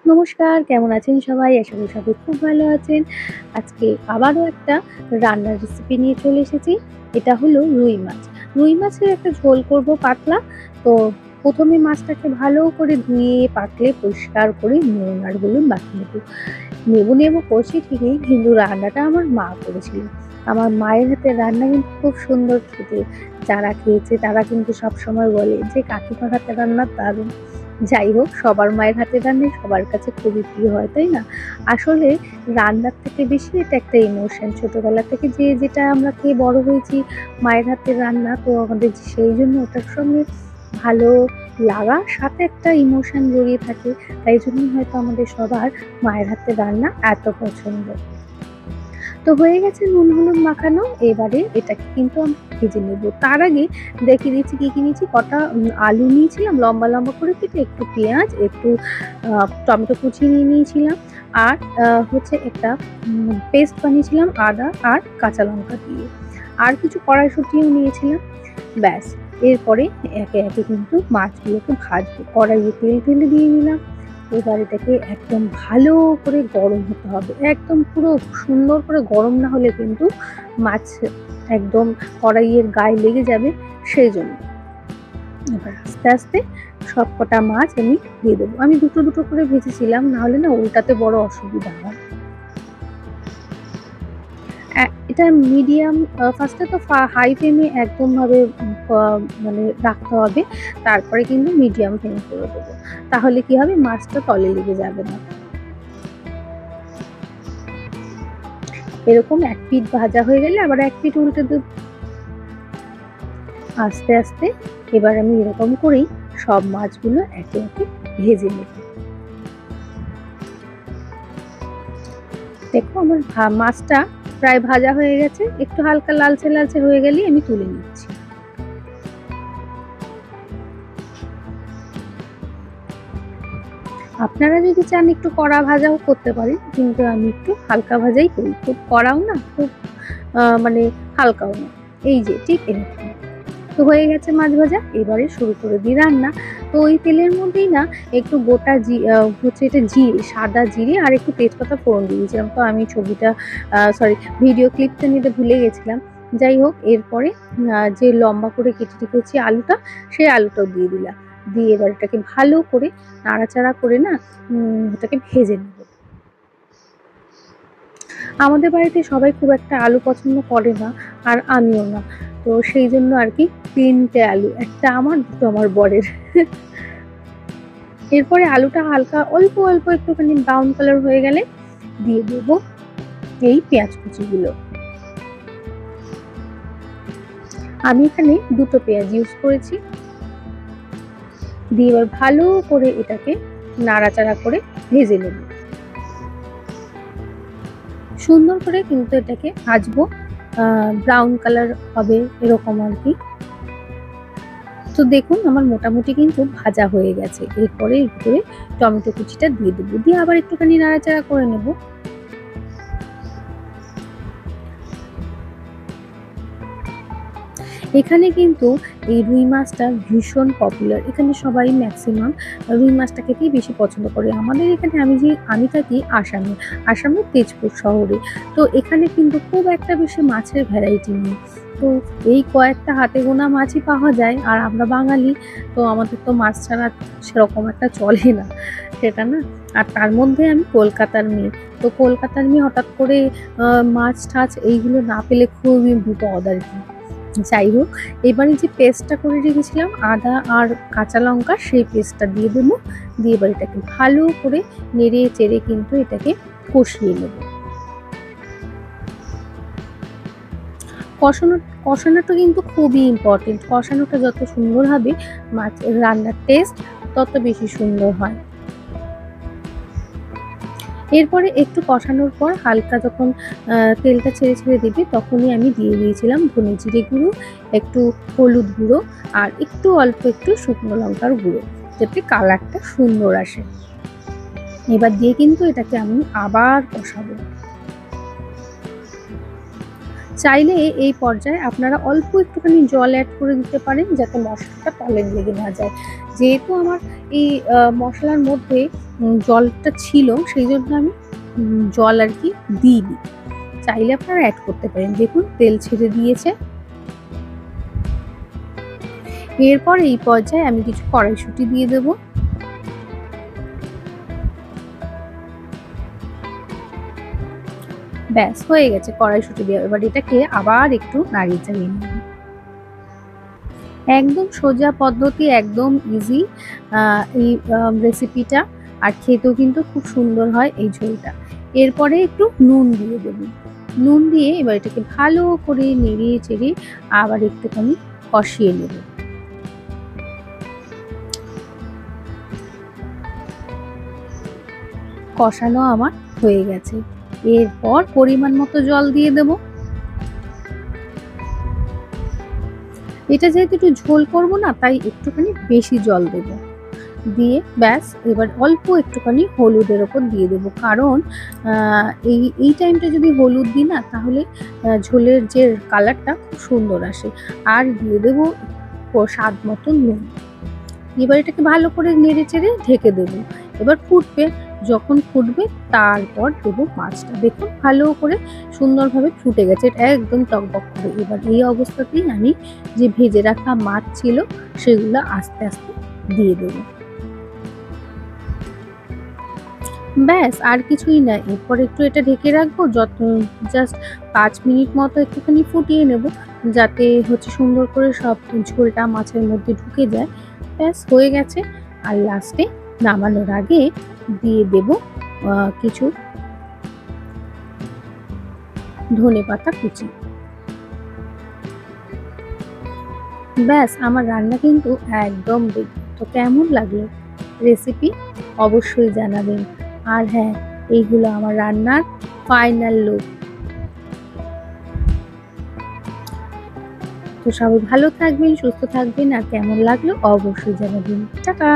নমস্কার, কেমন আছেন সবাই? আশা করি সবাই খুব ভালো আছেন। আজকে আবারও একটা রান্নার রেসিপি নিয়ে চলে এসেছি। এটা হলো রুই মাছ। রুই মাছের একটা ঝোল করব পাতলা। তো ১ম এ মাছটাকে ভালো করে ধুয়ে, পাকলে পরিষ্কার করে নুন আর হলুদ মাখিয়ে নেব। নেবো করছি ঠিকই, কিন্তু রান্নাটা আমার মা করেছিল। আমার মায়ের হাতের রান্না কিন্তু খুব সুন্দর খেতে। যারা খেয়েছে তারা কিন্তু সবসময় বলে যে কাকিমার হাতের রান্না দারুণ। যাই হোক, সবার মায়ের হাতের রান্নাই সবার কাছে খুবই প্রিয় হয়, তাই না? আসলে রান্নার থেকে বেশি এটা একটা ইমোশন। ছোটবেলা থেকে যে যেটা আমরা খেয়ে বড় হয়েছি, মায়ের হাতের রান্না, তো আমাদের সেইজন্য ওটার সঙ্গে ভালো লাগা, সাথে একটা ইমোশন জড়িয়ে থাকে। তাই জন্যই হয়তো আমাদের সবার মায়ের হাতের রান্না এত পছন্দ। তো হয়ে গেছে নুন হলুদ মাখানো। এবারে এটাকে কিন্তু আমি ভেজে নেব। তার আগে দেখিয়ে দিচ্ছি কি নিয়েছি। কটা আলু নিয়েছিলাম লম্বা লম্বা করে কেটে, একটু পেঁয়াজ, একটু টমেটো কুচি নিয়ে নিয়েছিলাম, আর হচ্ছে একটা পেস্ট বানিয়েছিলাম আদা আর কাঁচা লঙ্কা দিয়ে। আর কিছু কড়াইশুঁটিও নিয়েছিলাম। ব্যাস, এরপরে একে একে কিন্তু মাছগুলোকে ভাজবো। কড়াইয়ে তেল ঢেলে দিয়ে নিলাম। এবার এটাকে একদম ভালো করে গরম হতে হবে। একদম পুরো সুন্দর করে গরম না হলে কিন্তু মাছ একদম কড়াইয়ের গায়ে লেগে যাবে, সেইজন্য। এবার আস্তে আস্তে সবকটা মাছ আমি দিয়ে দেবো। আমি দুটো দুটো করে ভেজেছিলাম, নাহলে না উল্টাতে বড় অসুবিধা হয়। এটা মিডিয়াম, ফার্স্টে তো হাই ফ্লেমে একদমভাবে মানে রাখতে হবে। তারপরে কিন্তু মিডিয়াম ফ্লেম করে দেবো। তাহলে কি হবে, মাছটা তলে লেগে যাবে না। এরকম এক পিঠ ভাজা হয়ে গেলে আবার এক পিঠ উল্টে দেব। আস্তে আস্তে এবার আমি এরকম করেই সব মাছগুলো একে একে ভেজে নেব। দেখো আমার মাছটা প্রায় ভাজা হয়ে গেছে। একটু হালকা লালচে লালচে হয়ে গেলেই আমি তুলে নিচ্ছি। আপনারা যদি চান একটু কড়া ভাজাও করতে পারেন, কিন্তু আমি একটু হালকা ভাজাই করি। খুব কড়াও না, খুব মানে হালকাও না। এই যে ঠিক এরকম। তো হয়ে গেছে মাছ ভাজা। এবারে শুরু করে দিই রান্না। তো ওই তেলের মধ্যেই না একটু গোটা হচ্ছে এটা জিরে, সাদা জিরে আর একটু তেজপাতা ফোড়ন দিয়ে দিয়েছিলাম। তো আমি ভিডিও ক্লিপটা নিতে ভুলে গেছিলাম। যাই হোক, এরপরে যে লম্বা করে কেটে রেখেছি আলুটা, সেই আলুটাও দিয়ে দিলাম। দিয়ে এবার এটাকে ভালো করে নাড়াচাড়া করে না এটাকে ভেজে নেব। আমাদের বাড়িতে সবাই খুব একটা আলু পছন্দ করে না, আর আমিও না। তো সেই জন্য আর কি ৩টে আলু, একটা আমার, দুটো আমার বরের। এরপরে আলুটা হালকা অল্প অল্প একটুখানি ব্রাউন কালার হয়ে গেলে দিয়ে দেব এই পেঁয়াজ কুচিগুলো। আমি এখানে দুটো পেঁয়াজ ইউজ করেছি। দিয়ে এবার ভালো করে এটাকে নাড়াচাড়া করে ভেজে নেব। সুন্দর করে কিন্তু এটাকে ভাজবো, ব্রাউন কালার হবে এরকম আর কি। তো দেখুন আমার মোটামুটি কিন্তু ভাজা হয়ে গেছে। এরপরে এর ভিতরে টমেটো কুচিটা দিয়ে দেবো। দিয়ে আবার একটুখানি নাড়াচাড়া করে নেব। এখানে কিন্তু এই রুই মাছটা ভীষণ পপুলার। এখানে সবাই ম্যাক্সিমাম রুই মাছটা খেতেই বেশি পছন্দ করে। আমাদের এখানে আমি থাকি আসামে, আসামের তেজপুর শহরে। তো এখানে কিন্তু খুব একটা বেশি মাছের ভ্যারাইটি নেই। তো এই কয়েকটা হাতে গোনা মাছই পাওয়া যায়, আর আমরা বাঙালি, তো আমাদের তো মাছ ছাড়া সেরকম একটা চলে না, সেটা না। আর তার মধ্যে আমি কলকাতার মেয়ে। তো কলকাতার মেয়ে হঠাৎ করে মাছ টাছ এইগুলো না পেলে খুবই বিপদ আর কি। যাই হোক, এবারে যে পেস্টটা করে রেখেছিলাম আদা আর কাঁচা লঙ্কা, সেই পেস্টটা দিয়ে দেবো। দিয়ে এবার এটাকে ভালো করে নেড়ে চেড়ে কিন্তু এটাকে কষিয়ে নেব। কষানোটা কিন্তু খুবই ইম্পর্টেন্ট। কষানোটা যত সুন্দর হবে, মাছের রান্নার টেস্ট তত বেশি সুন্দর হয়। এরপরে একটু কষানোর পর হালকা যখন তেলটা ছেড়ে ছেড়ে দেবে, তখনই আমি দিয়ে দিয়েছিলাম ধনে জিরে গুঁড়ো, একটু হলুদ গুঁড়ো, আর একটু অল্প একটু শুকনো লঙ্কার গুঁড়ো, যাতে কালারটা সুন্দর আসে। এবার দিয়ে কিন্তু এটাকে আমি আবার কষাবো। চাইলে এই পর্যায়ে আপনারা অল্প একটুখানি জল অ্যাড করে দিতে পারেন, যাতে মশলাটা তলে লেগে না যায়। যেহেতু আমার এই মশলার মধ্যে জলটা ছিল, সেই জন্য আমি জল আর কি দিইনি। চাইলে আপনারা অ্যাড করতে পারেন। দেখুন তেল ছেড়ে দিয়েছে। এরপর এই পর্যায়ে আমি কিছু কড়াইশুঁটি দিয়ে দেব। ব্যাস হয়ে গেছে কড়াইশুঁটি দেওয়া। এবার এটাকে আবার একটু নাড়িয়ে চাড়িয়ে নেব। একদম সোজা পদ্ধতি, একদম ইজি এই রেসিপিটা, আর খেতেও কিন্তু খুব সুন্দর হয় এই ঝোলটা। এরপরে একটু নুন দিয়ে দেব। নুন দিয়ে এবার এটাকে ভালো করে নেড়িয়ে চেড়িয়ে আবার একটুখানি কষিয়ে নেব। কষানো আমার হয়ে গেছে। এরপর পরিমাণ মতো জল দিয়ে দেব। এটা যেহেতু একটু ঝোল করব না, তাই একটুখানি বেশি জল দেব। দিয়ে ব্যাস এবার অল্প একটুখানি হলুদের ওপর দিয়ে দেব, কারণ এই টাইমটা যদি হলুদ দিই না, তাহলে ঝোলের যে কালারটা খুব সুন্দর আসে। আর দিয়ে দেব স্বাদ মতো নুন। এবার এটাকে ভালো করে নেড়ে চেড়ে ঢেকে দেবো। এবার ফুটবে, যখন ফুটবে তারপর দেবো মাছটা। দেখুন ভালো করে সুন্দরভাবে ফুটে গেছে, এটা একদম টকবক করে। এবার এই অবস্থাতেই আমি যে ভেজে রাখা মাছ ছিল সেগুলো আস্তে আস্তে দিয়ে দেবো। ব্যাস আর কিছুই না। এরপর একটু এটা ঢেকে রাখবো, জাস্ট 5 মিনিট মতো একটুখানি ফুটিয়ে নেব, যাতে হচ্ছে সুন্দর করে সব ঝোলটা মাছের মধ্যে ঢুকে যায়। ব্যাস হয়ে গেছে। আর লাস্টে নামানোর আগে দিয়ে দেব কিছু ধনেপাতা কুচি। ব্যাস আমার রান্না কিন্তু একদম রেডি। তো কেমন লাগলো রেসিপি অবশ্যই জানাবেন। আর হ্যাঁ, এইগুলো আমার রান্নার ফাইনাল লুক। তো সবাই ভালো থাকবেন, সুস্থ থাকবেন, আর কেমন লাগলো অবশ্যই জানাবেন। টাটা।